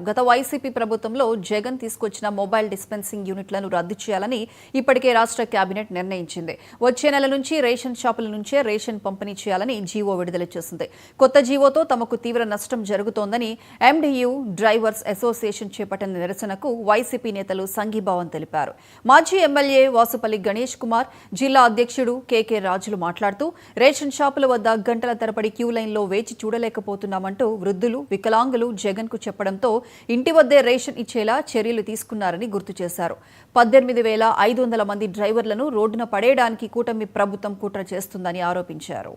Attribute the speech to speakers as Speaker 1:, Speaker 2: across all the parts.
Speaker 1: గత వైసీపీ ప్రభుత్వంలో జగన్ తీసుకొచ్చిన మొబైల్ డిస్పెన్సింగ్ యూనిట్లను రద్దు చేయాలని ఇప్పటికే రాష్ట్ర కేబినెట్ నిర్ణయించింది. వచ్చే నెల నుంచి రేషన్ షాపుల నుంచే రేషన్ పంపిణీ చేయాలని జీవో విడుదల చేసింది. కొత్త జీవోతో తమకు తీవ్ర నష్టం జరుగుతోందని ఎండీయూ డ్రైవర్స్ అసోసియేషన్ చేపట్టిన నిరసనకు వైసీపీ నేతలు సంఘీభావం తెలిపారు. మాజీ ఎమ్మెల్యే వాసుపల్లి గణేష్ కుమార్, జిల్లా అధ్యక్షుడు కేకే రాజులు మాట్లాడుతూ రేషన్ షాపుల వద్ద గంటల తరబడి క్యూ లైన్లో వేచి చూడలేకపోతున్నామంటూ వృద్ధులు, వికలాంగులు జగన్కు చెప్పడంతో ఇంటి వద్దే రేషన్ ఇచ్చేలా చర్యలు తీసుకున్నారని గుర్తు చేశారు. 18,500 మంది డ్రైవర్లను రోడ్డున పడేయడానికి కూటమి ప్రభుత్వం కుట్ర చేస్తుందని ఆరోపించారు.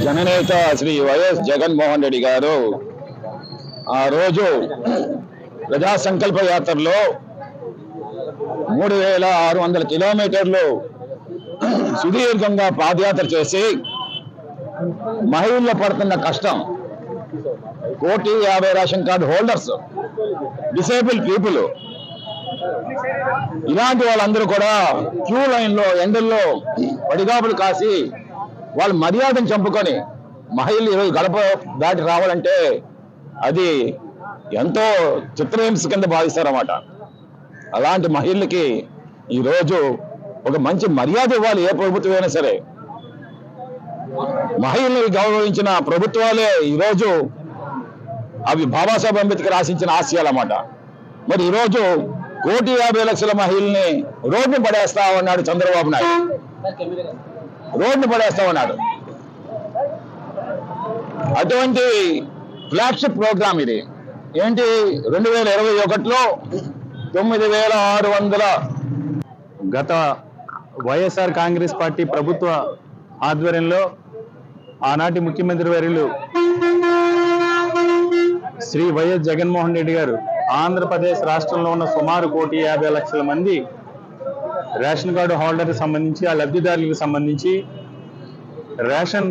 Speaker 2: జననేత శ్రీ వైఎస్ జగన్మోహన్ రెడ్డి గారు ఆ రోజు ప్రజా సంకల్ప యాత్రలో 3,600 కిలోమీటర్లు సుదీర్ఘంగా పాదయాత్ర చేసి మహిళల్లో పడుతున్న కష్టం, 1,50,000 ration card holders, disable people, ఇలాంటి వాళ్ళందరూ కూడా క్యూ లైన్లో ఎండల్లో పడిగాపులు కాసి వాళ్ళ మర్యాదను చంపుకొని మహిళలు ఈరోజు గడప దాటి రావాలంటే అది ఎంతో చిత్రహింస కింద భావిస్తారన్నమాట. అలాంటి మహిళలకి ఈరోజు ఒక మంచి మర్యాద ఇవ్వాలి. ఏ ప్రభుత్వం అయినా సరే మహిళల్ని గౌరవించిన ప్రభుత్వాలే ఈరోజు అవి బాబాసాహెబ్ అంబేద్కర్ ఆశించిన ఆశయాలన్నమాట. మరి ఈరోజు 1,50,00,000 మహిళల్ని రోడ్డును పడేస్తా ఉన్నాడు చంద్రబాబు నాయుడు. రోడ్డును పడేస్తా ఉన్నాడు. అటువంటి ఫ్లాగ్షిప్ ప్రోగ్రామ్ ఇది. ఏంటి, 2021లో 9,600
Speaker 3: గత వైఎస్ఆర్ కాంగ్రెస్ పార్టీ ప్రభుత్వ ఆధ్వర్యంలో ఆనాటి ముఖ్యమంత్రి వర్యులు శ్రీ వైఎస్ జగన్మోహన్ రెడ్డి గారు ఆంధ్రప్రదేశ్ రాష్ట్రంలో ఉన్న సుమారు 1,50,00,000 మంది రేషన్ కార్డు హోల్డర్కి సంబంధించి, ఆ లబ్ధిదారులకు సంబంధించి రేషన్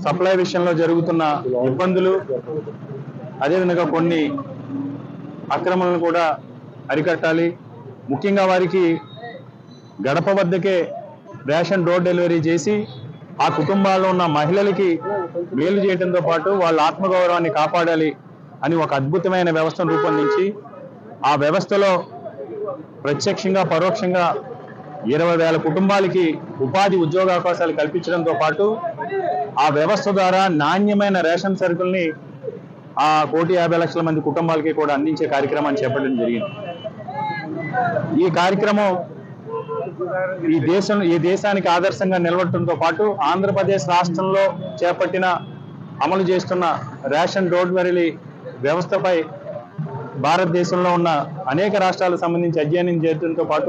Speaker 3: సప్లై విషయంలో జరుగుతున్న ఇబ్బందులు, అదేవిధంగా కొన్ని అక్రమాలను కూడా అరికట్టాలి. ముఖ్యంగా వారికి గడప వద్దకే రేషన్ డోర్ డెలివరీ చేసి ఆ కుటుంబాల్లో ఉన్న మహిళలకి మేలు చేయడంతో పాటు వాళ్ళ ఆత్మగౌరవాన్ని కాపాడాలి అని ఒక అద్భుతమైన వ్యవస్థను రూపొందించి ఆ వ్యవస్థలో ప్రత్యక్షంగా పరోక్షంగా 20,000 కుటుంబాలకి ఉపాధి ఉద్యోగ అవకాశాలు కల్పించడంతో పాటు ఆ వ్యవస్థ ద్వారా నాణ్యమైన రేషన్ సరుకుల్ని ఆ 1,50,00,000 మంది కుటుంబాలకి కూడా అందించే కార్యక్రమాన్ని చేపట్టడం జరిగింది. ఈ కార్యక్రమం ఈ దేశానికి ఆదర్శంగా నిలబడటంతో పాటు ఆంధ్రప్రదేశ్ రాష్ట్రంలో చేపట్టిన అమలు చేస్తున్న రేషన్ డోర్ డెలివరీ వ్యవస్థపై భారతదేశంలో ఉన్న అనేక రాష్ట్రాలకు సంబంధించి అధ్యయనం చేయడంతో పాటు